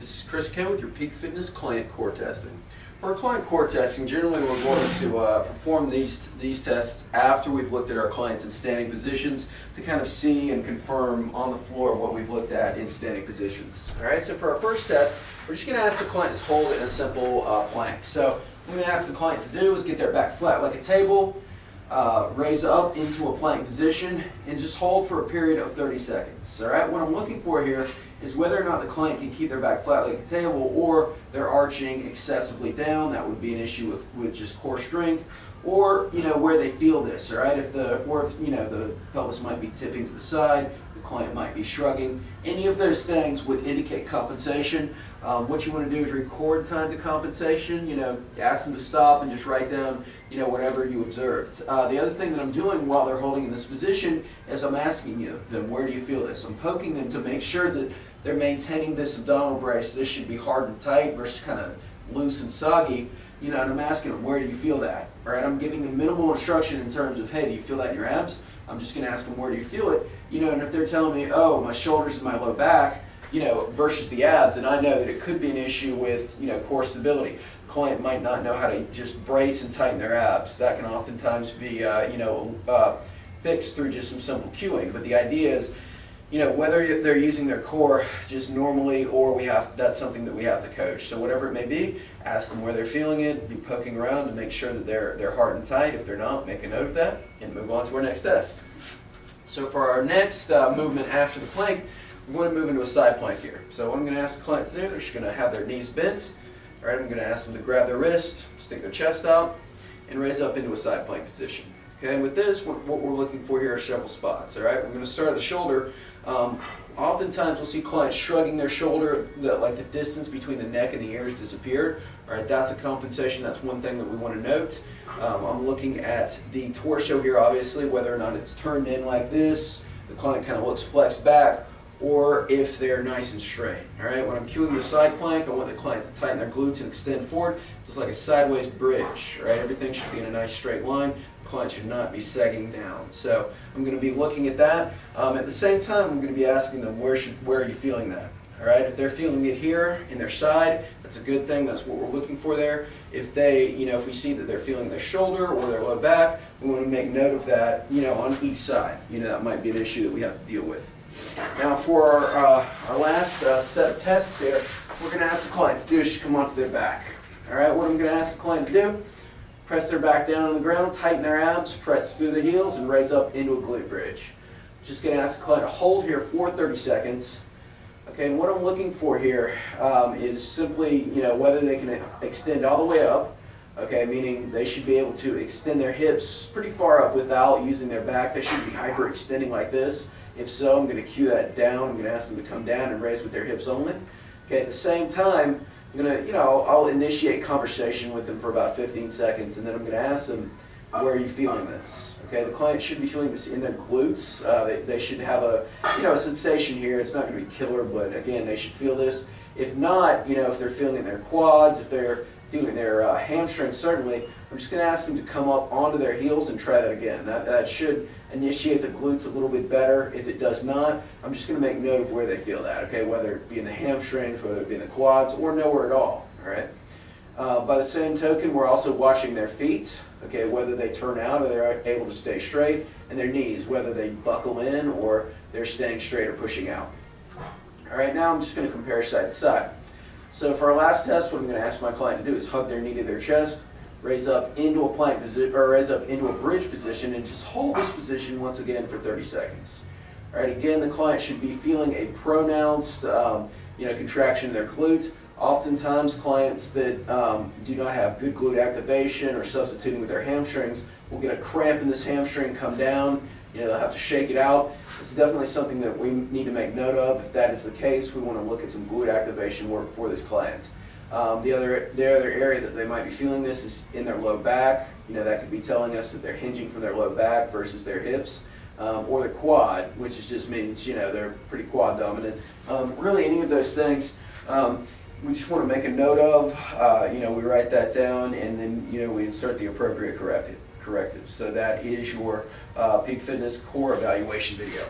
This is Chris K with your Peak Fitness client core testing. For our client core testing, generally we're going to perform these tests after we've looked at our clients in standing positions to kind of see and confirm on the floor what we've looked at in standing positions. Alright, so for our first test, we're just going to ask the client to hold it in a simple plank. So what I'm going to ask the client to do is get their back flat like a table, raise up into a plank position, and just hold for a period of 30 seconds. Alright, what I'm looking for here is whether or not the client can keep their back flat like a table or they're arching excessively down. That would be an issue with just core strength, or where they feel this. Alright, if the pelvis might be tipping to the side, the client might be shrugging. Any of those things would indicate compensation. What you want to do is record time to compensation. Ask them to stop and just write down whatever you observed. The other thing that I'm doing while they're holding in this position is I'm asking them, where do you feel this? I'm poking them to make sure that they're maintaining this abdominal brace. This should be hard and tight versus kind of loose and soggy. And I'm asking them, where do you feel that? All right, I'm giving them minimal instruction in terms of, hey, do you feel that in your abs? I'm just going to ask them, where do you feel it? And if they're telling me, oh, my shoulders and my low back, versus the abs, and I know that it could be an issue with, core stability. The client might not know how to just brace and tighten their abs. That can oftentimes be, fixed through just some simple cueing. But the idea is, whether they're using their core just normally or that's something that we have to coach. So whatever it may be, ask them where they're feeling it, be poking around to make sure that they're hard and tight. If they're not, make a note of that and move on to our next test. So for our next movement after the plank, we're going to move into a side plank here. So what I'm going to ask the client to do, they're just going to have their knees bent. All right, I'm going to ask them to grab their wrist, stick their chest out, and raise up into a side plank position. Okay, and with this, what we're looking for here are several spots. All right, we're going to start at the shoulder. Oftentimes we'll see clients shrugging their shoulder, like the distance between the neck and the ears disappeared. All right, that's a compensation. That's one thing that we want to note. I'm looking at the torso here, obviously, whether or not it's turned in like this, the client kind of looks flexed back, or if they're nice and straight. All right, when I'm cueing the side plank, I want the client to tighten their glutes and extend forward, just like a sideways bridge. All right, everything should be in a nice straight line. The client should not be sagging down. So I'm going to be looking at that. At the same time, I'm going to be asking them, where are you feeling that? All right, if they're feeling it here in their side, that's a good thing. That's what we're looking for there. If they, if we see that they're feeling their shoulder or their low back, we want to make note of that, on each side. That might be an issue that we have to deal with. Now for our last set of tests here, we're going to ask the client to do is come onto their back. All right, what I'm going to ask the client to do, press their back down on the ground, tighten their abs, press through the heels, and raise up into a glute bridge. Just going to ask the client to hold here for 30 seconds. Okay, and what I'm looking for here is simply, whether they can extend all the way up. Okay, meaning they should be able to extend their hips pretty far up without using their back. They shouldn't be hyperextending like this. If so, I'm going to cue that down. I'm going to ask them to come down and raise with their hips only. Okay, at the same time, I'm going to, I'll initiate conversation with them for about 15 seconds, and then I'm going to ask them, where are you feeling this? Okay, the client should be feeling this in their glutes. They should have a sensation here. It's not going to be killer, but again, they should feel this. If not, if they're feeling it in their quads, if they're feeling their hamstrings, certainly, I'm just going to ask them to come up onto their heels and try that again. That should initiate the glutes a little bit better. If it does not, I'm just going to make note of where they feel that, okay, whether it be in the hamstrings, whether it be in the quads, or nowhere at all, all right? By the same token, we're also watching their feet, okay, whether they turn out or they're able to stay straight, and their knees, whether they buckle in or they're staying straight or pushing out. All right, now I'm just going to compare side to side. So for our last test, what I'm going to ask my client to do is hug their knee to their chest, raise up into a plank position, or raise up into a bridge position, and just hold this position once again for 30 seconds. All right, again, the client should be feeling a pronounced, contraction in their glute. Oftentimes, clients that do not have good glute activation or substituting with their hamstrings will get a cramp in this hamstring, come down. They'll have to shake it out. It's definitely something that we need to make note of. If that is the case, we want to look at some glute activation work for this client. The other area that they might be feeling this is in their low back. That could be telling us that they're hinging from their low back versus their hips, or the quad, which just means they're pretty quad dominant. Really, any of those things we just want to make a note of. We write that down, and then we insert the appropriate correctives. So that is your Peak Fitness core evaluation video.